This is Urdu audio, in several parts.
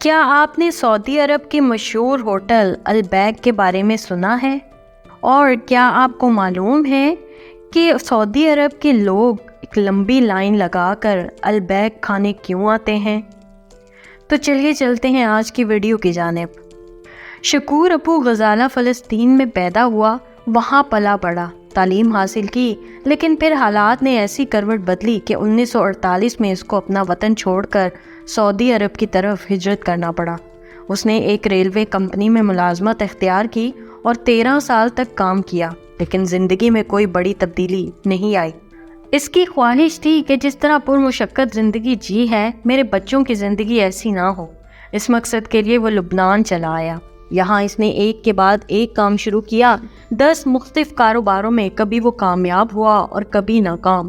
کیا آپ نے سعودی عرب کے مشہور ہوٹل البیک کے بارے میں سنا ہے؟ اور کیا آپ کو معلوم ہے کہ سعودی عرب کے لوگ ایک لمبی لائن لگا کر البیک کھانے کیوں آتے ہیں؟ تو چلیے چلتے ہیں آج کی ویڈیو کی جانب۔ شکور ابو غزالہ فلسطین میں پیدا ہوا، وہاں پلا بڑھا، تعلیم حاصل کی، لیکن پھر حالات نے ایسی کروٹ بدلی کہ 1948 میں اس کو اپنا وطن چھوڑ کر سعودی عرب کی طرف ہجرت کرنا پڑا۔ اس نے ایک ریلوے کمپنی میں ملازمت اختیار کی اور 13 سال تک کام کیا، لیکن زندگی میں کوئی بڑی تبدیلی نہیں آئی۔ اس کی خواہش تھی کہ جس طرح پرمشقت زندگی جی ہے، میرے بچوں کی زندگی ایسی نہ ہو۔ اس مقصد کے لیے وہ لبنان چلا آیا۔ یہاں اس نے ایک کے بعد ایک کام شروع کیا، 10 مختلف کاروباروں میں کبھی وہ کامیاب ہوا اور کبھی ناکام۔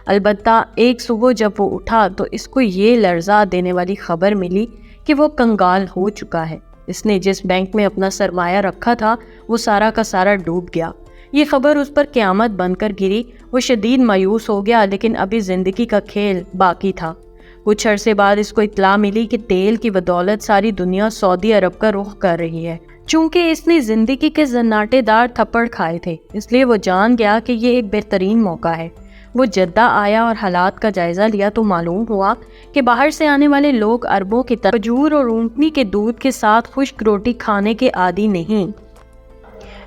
البتہ ایک صبح جب وہ اٹھا تو اس کو یہ لرزا دینے والی خبر ملی کہ وہ کنگال ہو چکا ہے۔ اس نے جس بینک میں اپنا سرمایہ رکھا تھا وہ سارا کا سارا ڈوب گیا۔ یہ خبر اس پر قیامت بن کر گری۔ وہ شدید مایوس ہو گیا، لیکن ابھی زندگی کا کھیل باقی تھا۔ کچھ عرصے بعد اس کو اطلاع ملی کہ تیل کی بدولت ساری دنیا سعودی عرب کا رخ کر رہی ہے۔ چونکہ اس نے زندگی کے زناٹے دار تھپڑ کھائے تھے، اس لیے وہ جان گیا کہ یہ ایک بہترین موقع ہے۔ وہ جدہ آیا اور حالات کا جائزہ لیا تو معلوم ہوا کہ باہر سے آنے والے لوگ عربوں کی طرح کھجور اور اونٹنی کے دودھ کے ساتھ خشک روٹی کھانے کے عادی نہیں۔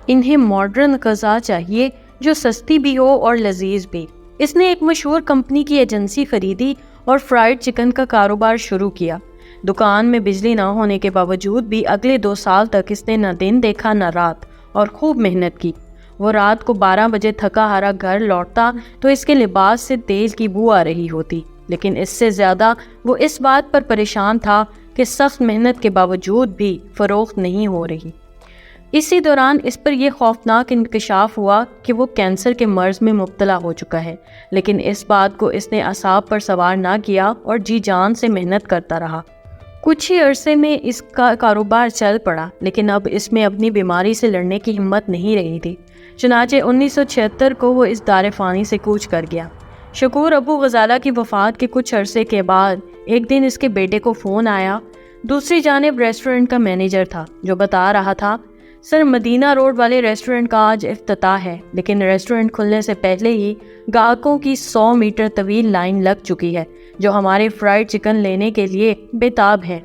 انہیں ماڈرن غذا چاہیے جو سستی بھی ہو اور لذیذ بھی۔ اس نے ایک مشہور کمپنی کی ایجنسی خریدی اور فرائیڈ چکن کا کاروبار شروع کیا۔ دکان میں بجلی نہ ہونے کے باوجود بھی اگلے 2 سال تک اس نے نہ دن دیکھا نہ رات، اور خوب محنت کی۔ وہ رات کو 12 بجے تھکا ہارا گھر لوٹتا تو اس کے لباس سے تیل کی بو آ رہی ہوتی، لیکن اس سے زیادہ وہ اس بات پر پریشان تھا کہ سخت محنت کے باوجود بھی فروخت نہیں ہو رہی۔ اسی دوران اس پر یہ خوفناک انکشاف ہوا کہ وہ کینسر کے مرض میں مبتلا ہو چکا ہے، لیکن اس بات کو اس نے اعصاب پر سوار نہ کیا اور جی جان سے محنت کرتا رہا۔ کچھ ہی عرصے میں اس کا کاروبار چل پڑا، لیکن اب اس میں اپنی بیماری سے لڑنے کی ہمت نہیں رہی تھی۔ چنانچہ 1976 کو وہ اس دار فانی سے کوچ کر گیا۔ شکور ابو غزالہ کی وفات کے کچھ عرصے کے بعد ایک دن اس کے بیٹے کو فون آیا۔ دوسری جانب ریسٹورنٹ کا مینیجر تھا جو بتا رہا تھا، سر مدینہ روڈ والے ریسٹورنٹ کا آج افتتاح ہے، لیکن ریسٹورنٹ کھلنے سے پہلے ہی گاہکوں کی 100 میٹر طویل لائن لگ چکی ہے جو ہمارے فرائیڈ چکن لینے کے لیے بےتاب ہے۔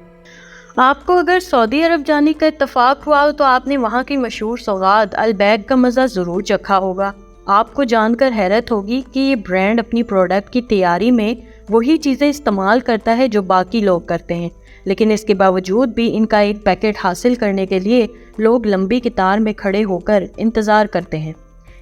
آپ کو اگر سعودی عرب جانے کا اتفاق ہوا تو آپ نے وہاں کی مشہور سوغات البیک کا مزہ ضرور چکھا ہوگا۔ آپ کو جان کر حیرت ہوگی کہ یہ برانڈ اپنی پروڈکٹ کی تیاری میں وہی چیزیں استعمال کرتا ہے جو باقی لوگ کرتے ہیں، لیکن اس کے باوجود بھی ان کا ایک پیکٹ حاصل کرنے کے لیے لوگ لمبی قطار میں کھڑے ہو کر انتظار کرتے ہیں۔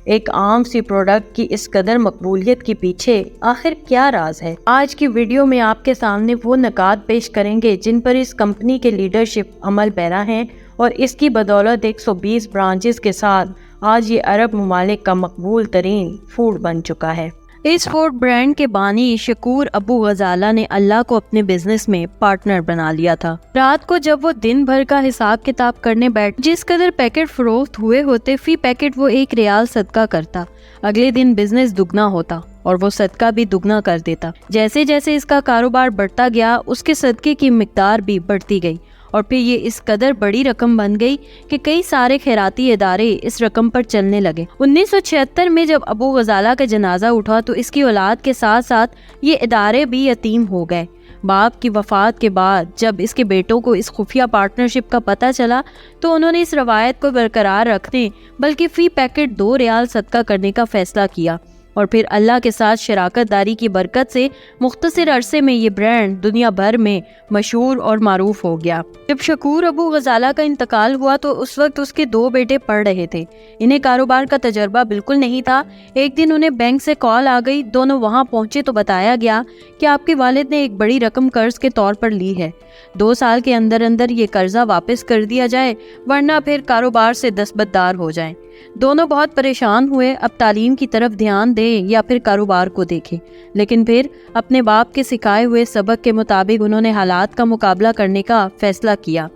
ایک عام سی پروڈکٹ کی اس قدر مقبولیت کے پیچھے آخر کیا راز ہے؟ آج کی ویڈیو میں آپ کے سامنے وہ نکات پیش کریں گے جن پر اس کمپنی کے لیڈرشپ عمل پیرا ہیں، اور اس کی بدولت 120 برانچز کے ساتھ آج یہ عرب ممالک کا مقبول ترین فوڈ بن چکا ہے۔ اس فوڈ برانڈ کے بانی شکور ابو غزالہ نے اللہ کو اپنے بزنس میں پارٹنر بنا لیا تھا۔ رات کو جب وہ دن بھر کا حساب کتاب کرنے بیٹھ، جس قدر پیکٹ فروخت ہوئے ہوتے فی پیکٹ وہ 1 ریال صدقہ کرتا، اگلے دن بزنس دگنا ہوتا اور وہ صدقہ بھی دگنا کر دیتا۔ جیسے جیسے اس کا کاروبار بڑھتا گیا اس کے صدقے کی مقدار بھی بڑھتی گئی، اور پھر یہ اس قدر بڑی رقم بن گئی کہ کئی سارے خیراتی ادارے اس رقم پر چلنے لگے۔ 1976 میں جب ابو غزالہ کا جنازہ اٹھا تو اس کی اولاد کے ساتھ ساتھ یہ ادارے بھی یتیم ہو گئے۔ باپ کی وفات کے بعد جب اس کے بیٹوں کو اس خفیہ پارٹنرشپ کا پتہ چلا تو انہوں نے اس روایت کو برقرار رکھنے بلکہ فی پیکٹ 2 ریال صدقہ کرنے کا فیصلہ کیا، اور پھر اللہ کے ساتھ شراکت داری کی برکت سے مختصر عرصے میں یہ برانڈ دنیا بھر میں مشہور اور معروف ہو گیا۔ جب شکور ابو غزالہ کا انتقال ہوا تو اس وقت اس کے 2 بیٹے پڑھ رہے تھے۔ انہیں کاروبار کا تجربہ بالکل نہیں تھا۔ ایک دن انہیں بینک سے کال آ گئی، دونوں وہاں پہنچے تو بتایا گیا کہ آپ کے والد نے ایک بڑی رقم قرض کے طور پر لی ہے، 2 سال کے اندر اندر یہ قرضہ واپس کر دیا جائے ورنہ پھر کاروبار سے دستبردار ہو جائیں۔ دونوں بہت پریشان ہوئے، اب تعلیم کی طرف دھیان دیں یا پھر کاروبار کو دیکھیں، لیکن پھر اپنے باپ کے سکھائے ہوئے سبق کے مطابق انہوں نے حالات کا مقابلہ کرنے کا فیصلہ کیا۔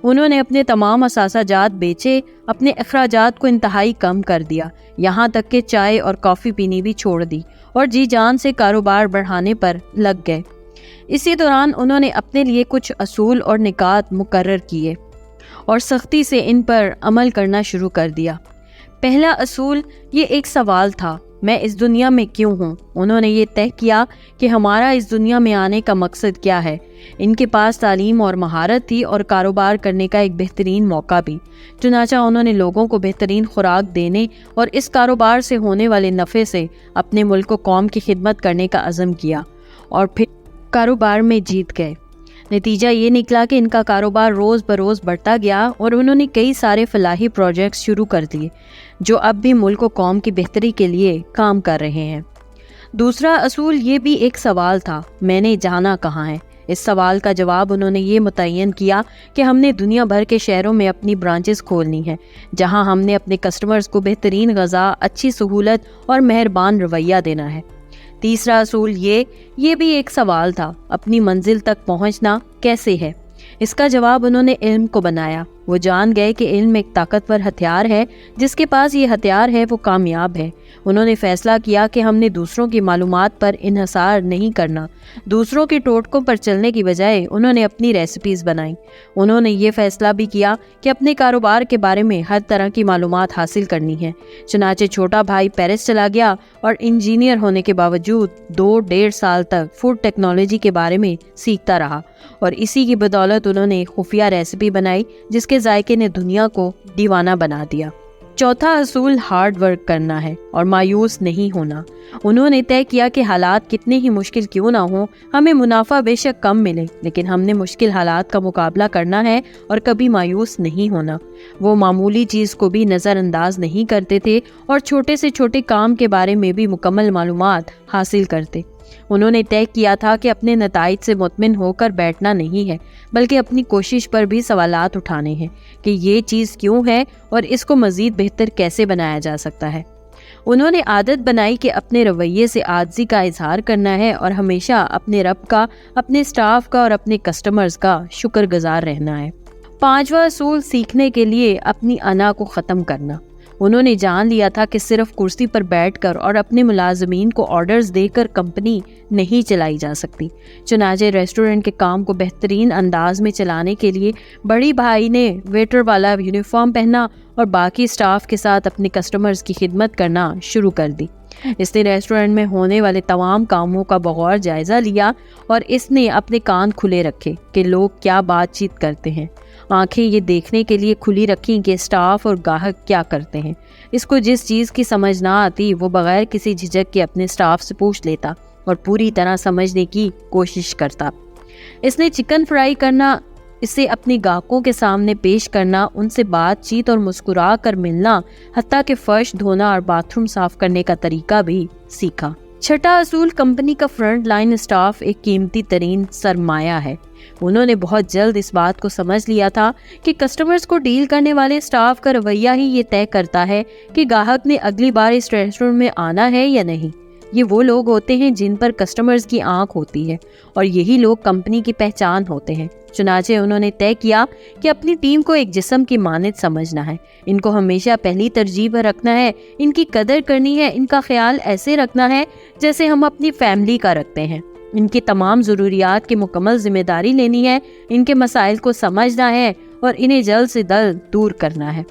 انہوں نے اپنے تمام اثاثہ جات بیچے، اپنے اخراجات کو انتہائی کم کر دیا، یہاں تک کہ چائے اور کافی پینی بھی چھوڑ دی، اور جی جان سے کاروبار بڑھانے پر لگ گئے۔ اسی دوران انہوں نے اپنے لیے کچھ اصول اور نکات مقرر کیے اور سختی سے ان پر عمل کرنا شروع کر دیا۔ پہلا اصول یہ ایک سوال تھا، میں اس دنیا میں کیوں ہوں؟ انہوں نے یہ طے کیا کہ ہمارا اس دنیا میں آنے کا مقصد کیا ہے۔ ان کے پاس تعلیم اور مہارت تھی اور کاروبار کرنے کا ایک بہترین موقع بھی، چنانچہ انہوں نے لوگوں کو بہترین خوراک دینے اور اس کاروبار سے ہونے والے نفع سے اپنے ملک و قوم کی خدمت کرنے کا عزم کیا اور پھر کاروبار میں جیت گئے۔ نتیجہ یہ نکلا کہ ان کا کاروبار روز بروز بڑھتا گیا اور انہوں نے کئی سارے فلاحی پروجیکٹس شروع کر دیے جو اب بھی ملک و قوم کی بہتری کے لیے کام کر رہے ہیں۔ دوسرا اصول یہ بھی ایک سوال تھا، میں نے جانا کہاں ہے؟ اس سوال کا جواب انہوں نے یہ متعین کیا کہ ہم نے دنیا بھر کے شہروں میں اپنی برانچز کھولنی ہیں جہاں ہم نے اپنے کسٹمرز کو بہترین غذا، اچھی سہولت اور مہربان رویہ دینا ہے۔ تیسرا اصول یہ بھی ایک سوال تھا، اپنی منزل تک پہنچنا کیسے ہے؟ اس کا جواب انہوں نے علم کو بنایا۔ وہ جان گئے کہ علم ایک طاقتور ہتھیار ہے، جس کے پاس یہ ہتھیار ہے وہ کامیاب ہے۔ انہوں نے فیصلہ کیا کہ ہم نے دوسروں کی معلومات پر انحصار نہیں کرنا۔ دوسروں کے ٹوٹکوں پر چلنے کی بجائے انہوں نے اپنی ریسیپیز بنائیں۔ انہوں نے یہ فیصلہ بھی کیا کہ اپنے کاروبار کے بارے میں ہر طرح کی معلومات حاصل کرنی ہے۔ چنانچہ چھوٹا بھائی پیرس چلا گیا اور انجینئر ہونے کے باوجود 2-1.5 سال تک فوڈ ٹیکنالوجی کے بارے میں سیکھتا رہا، اور اسی کی بدولت انہوں نے خفیہ ریسیپی بنائی جس کے ذائقے نے دنیا کو دیوانہ بنا دیا۔ چوتھا اصول ہارڈ ورک کرنا ہے اور مایوس نہیں ہونا۔ انہوں نے طے کیا کہ حالات کتنے ہی مشکل کیوں نہ ہوں، ہمیں منافع بے شک کم ملے، لیکن ہم نے مشکل حالات کا مقابلہ کرنا ہے اور کبھی مایوس نہیں ہونا۔ وہ معمولی چیز کو بھی نظر انداز نہیں کرتے تھے اور چھوٹے سے چھوٹے کام کے بارے میں بھی مکمل معلومات حاصل کرتے۔ انہوں نے طے کیا تھا کہ اپنے نتائج سے مطمئن ہو کر بیٹھنا نہیں ہے، بلکہ اپنی کوشش پر بھی سوالات اٹھانے ہیں کہ یہ چیز کیوں ہے اور اس کو مزید بہتر کیسے بنایا جا سکتا ہے۔ انہوں نے عادت بنائی کہ اپنے رویے سے عاجزی کا اظہار کرنا ہے اور ہمیشہ اپنے رب کا، اپنے سٹاف کا اور اپنے کسٹمرز کا شکر گزار رہنا ہے۔ پانچواں اصول سیکھنے کے لیے اپنی انا کو ختم کرنا۔ انہوں نے جان لیا تھا کہ صرف کرسی پر بیٹھ کر اور اپنے ملازمین کو آرڈرز دے کر کمپنی نہیں چلائی جا سکتی۔ چنانچہ ریسٹورنٹ کے کام کو بہترین انداز میں چلانے کے لیے بڑی بھائی نے ویٹر والا یونیفارم پہنا اور باقی سٹاف کے ساتھ اپنے کسٹمرز کی خدمت کرنا شروع کر دی۔ اس نے ریسٹورنٹ میں ہونے والے تمام کاموں کا بغور جائزہ لیا اور اس نے اپنے کان کھلے رکھے کہ لوگ کیا بات چیت کرتے ہیں، آنکھیں یہ دیکھنے کے لیے کھلی رکھیں کہ سٹاف اور گاہک کیا کرتے ہیں۔ اس کو جس چیز کی سمجھ نہ آتی وہ بغیر کسی جھجک کے اپنے سٹاف سے پوچھ لیتا اور پوری طرح سمجھنے کی کوشش کرتا۔ اس نے چکن فرائی کرنا، اسے اپنے گاہکوں کے سامنے پیش کرنا، ان سے بات چیت اور مسکرا کر ملنا، حتیٰ کہ فرش دھونا اور باتھ روم صاف کرنے کا طریقہ بھی سیکھا۔ چھٹا اصول کمپنی کا فرنٹ لائن سٹاف ایک قیمتی ترین سرمایہ ہے۔ انہوں نے بہت جلد اس بات کو سمجھ لیا تھا کہ کسٹمرز کو ڈیل کرنے والے سٹاف کا رویہ ہی یہ طے کرتا ہے کہ گاہک نے اگلی بار اس ریسٹورنٹ میں آنا ہے یا نہیں۔ یہ وہ لوگ ہوتے ہیں جن پر کسٹمرز کی آنکھ ہوتی ہے اور یہی لوگ کمپنی کی پہچان ہوتے ہیں۔ چنانچہ انہوں نے طے کیا کہ اپنی ٹیم کو ایک جسم کی مانند سمجھنا ہے، ان کو ہمیشہ پہلی ترجیح پر رکھنا ہے، ان کی قدر کرنی ہے، ان کا خیال ایسے رکھنا ہے جیسے ہم اپنی فیملی کا رکھتے ہیں، ان کی تمام ضروریات کی مکمل ذمہ داری لینی ہے، ان کے مسائل کو سمجھنا ہے اور انہیں جلد سے جلد دور کرنا ہے۔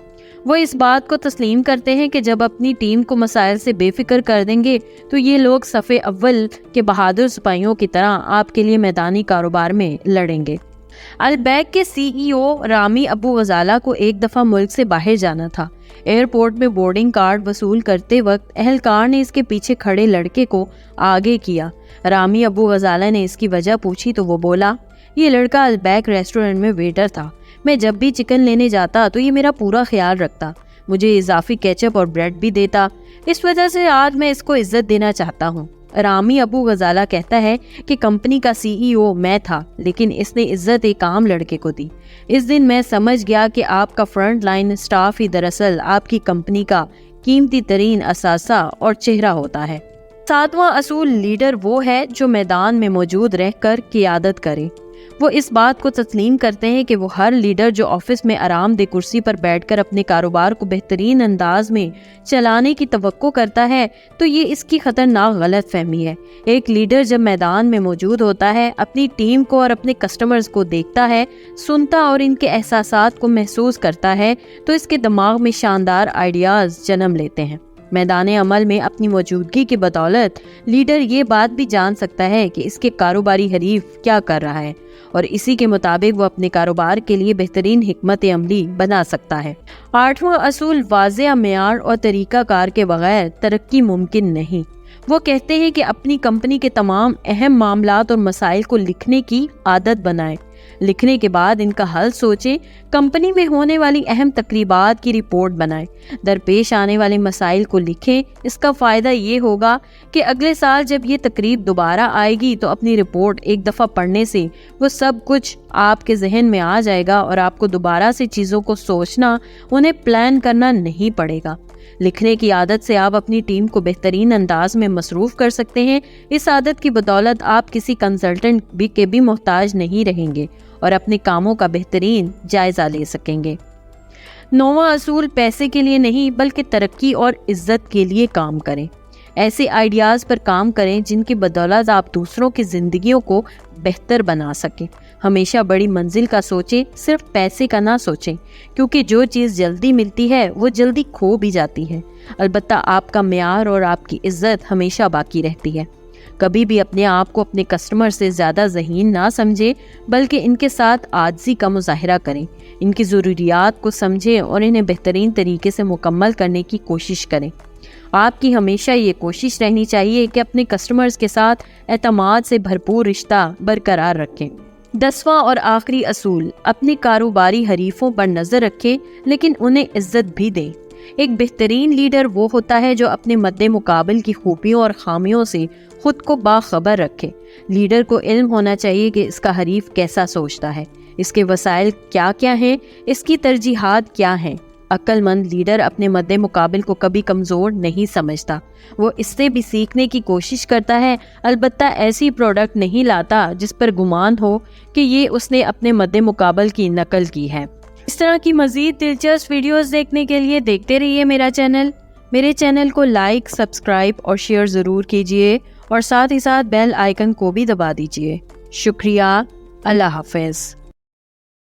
وہ اس بات کو تسلیم کرتے ہیں کہ جب اپنی ٹیم کو مسائل سے بے فکر کر دیں گے تو یہ لوگ صف اول کے بہادر سپاہیوں کی طرح آپ کے لیے میدانی کاروبار میں لڑیں گے۔ البیک کے سی ای او رامی ابو غزالہ کو ایک دفعہ ملک سے باہر جانا تھا۔ ایئرپورٹ میں بورڈنگ کارڈ وصول کرتے وقت اہلکار نے اس کے پیچھے کھڑے لڑکے کو آگے کیا۔ رامی ابو غزالہ نے اس کی وجہ پوچھی تو وہ بولا، یہ لڑکا البیک ریسٹورنٹ میں ویٹر تھا، میں جب بھی چکن لینے جاتا تو یہ میرا پورا خیال رکھتا، مجھے اضافی کیچپ اور بریڈ بھی دیتا، اس وجہ سے آج میں اس کو عزت دینا چاہتا ہوں۔ رامی ابو غزالہ کہتا ہے کہ کمپنی کا سی ای او میں تھا، لیکن اس نے عزت ایک عام لڑکے کو دی۔ اس دن میں سمجھ گیا کہ آپ کا فرنٹ لائن سٹاف ہی دراصل آپ کی کمپنی کا قیمتی ترین اثاثہ اور چہرہ ہوتا ہے۔ ساتواں اصول لیڈر وہ ہے جو میدان میں موجود رہ کر قیادت کرے۔ وہ اس بات کو تسلیم کرتے ہیں کہ وہ ہر لیڈر جو آفس میں آرام دہ کرسی پر بیٹھ کر اپنے کاروبار کو بہترین انداز میں چلانے کی توقع کرتا ہے تو یہ اس کی خطرناک غلط فہمی ہے۔ ایک لیڈر جب میدان میں موجود ہوتا ہے، اپنی ٹیم کو اور اپنے کسٹمرز کو دیکھتا ہے، سنتا اور ان کے احساسات کو محسوس کرتا ہے تو اس کے دماغ میں شاندار آئیڈیاز جنم لیتے ہیں۔ میدان عمل میں اپنی موجودگی کی بدولت لیڈر یہ بات بھی جان سکتا ہے کہ اس کے کاروباری حریف کیا کر رہا ہے اور اسی کے مطابق وہ اپنے کاروبار کے لیے بہترین حکمت عملی بنا سکتا ہے۔ 8واں اصول، واضح معیار اور طریقہ کار کے بغیر ترقی ممکن نہیں۔ وہ کہتے ہیں کہ اپنی کمپنی کے تمام اہم معاملات اور مسائل کو لکھنے کی عادت بنائیں۔ لکھنے کے بعد ان کا حل سوچیں۔ کمپنی میں ہونے والی اہم تقریبات کی رپورٹ بنائیں۔ درپیش آنے والے مسائل کو لکھیں۔ اس کا فائدہ یہ ہوگا کہ اگلے سال جب یہ تقریب دوبارہ آئے گی تو اپنی رپورٹ ایک دفعہ پڑھنے سے وہ سب کچھ آپ کے ذہن میں آ جائے گا اور آپ کو دوبارہ سے چیزوں کو سوچنا، انہیں پلان کرنا نہیں پڑے گا۔ لکھنے کی عادت سے آپ اپنی ٹیم کو بہترین انداز میں مصروف کر سکتے ہیں۔ اس عادت کی بدولت آپ کسی کنسلٹنٹ کے بھی محتاج نہیں رہیں گے اور اپنے کاموں کا بہترین جائزہ لے سکیں گے۔ 9واں اصول، پیسے کے لیے نہیں بلکہ ترقی اور عزت کے لیے کام کریں۔ ایسے آئیڈیاز پر کام کریں جن کی بدولت آپ دوسروں کی زندگیوں کو بہتر بنا سکیں۔ ہمیشہ بڑی منزل کا سوچیں، صرف پیسے کا نہ سوچیں، کیونکہ جو چیز جلدی ملتی ہے وہ جلدی کھو بھی جاتی ہے۔ البتہ آپ کا معیار اور آپ کی عزت ہمیشہ باقی رہتی ہے۔ کبھی بھی اپنے آپ کو اپنے کسٹمر سے زیادہ ذہین نہ سمجھیں، بلکہ ان کے ساتھ عاجزی کا مظاہرہ کریں۔ ان کی ضروریات کو سمجھیں اور انہیں بہترین طریقے سے مکمل کرنے کی کوشش کریں۔ آپ کی ہمیشہ یہ کوشش رہنی چاہیے کہ اپنے کسٹمرز کے ساتھ اعتماد سے بھرپور رشتہ برقرار رکھیں۔ 10واں اور آخری اصول، اپنے کاروباری حریفوں پر نظر رکھیں لیکن انہیں عزت بھی دیں۔ ایک بہترین لیڈر وہ ہوتا ہے جو اپنے مد مقابل کی خوبیوں اور خامیوں سے خود کو باخبر رکھے۔ لیڈر کو علم ہونا چاہیے کہ اس کا حریف کیسا سوچتا ہے، اس کے وسائل کیا کیا ہیں، اس کی ترجیحات کیا ہیں۔ عقل مند لیڈر اپنے مد مقابل کو کبھی کمزور نہیں سمجھتا، وہ اس سے بھی سیکھنے کی کوشش کرتا ہے، البتہ ایسی پروڈکٹ نہیں لاتا جس پر گمان ہو کہ یہ اس نے اپنے مد مقابل کی نقل کی ہے۔ اس طرح کی مزید دلچسپ ویڈیوز دیکھنے کے لیے دیکھتے رہیے میرے چینل کو لائک، سبسکرائب اور شیئر ضرور کیجیے اور ساتھ ہی ساتھ بیل آئیکن کو بھی دبا دیجیے۔ شکریہ۔ اللہ حافظ۔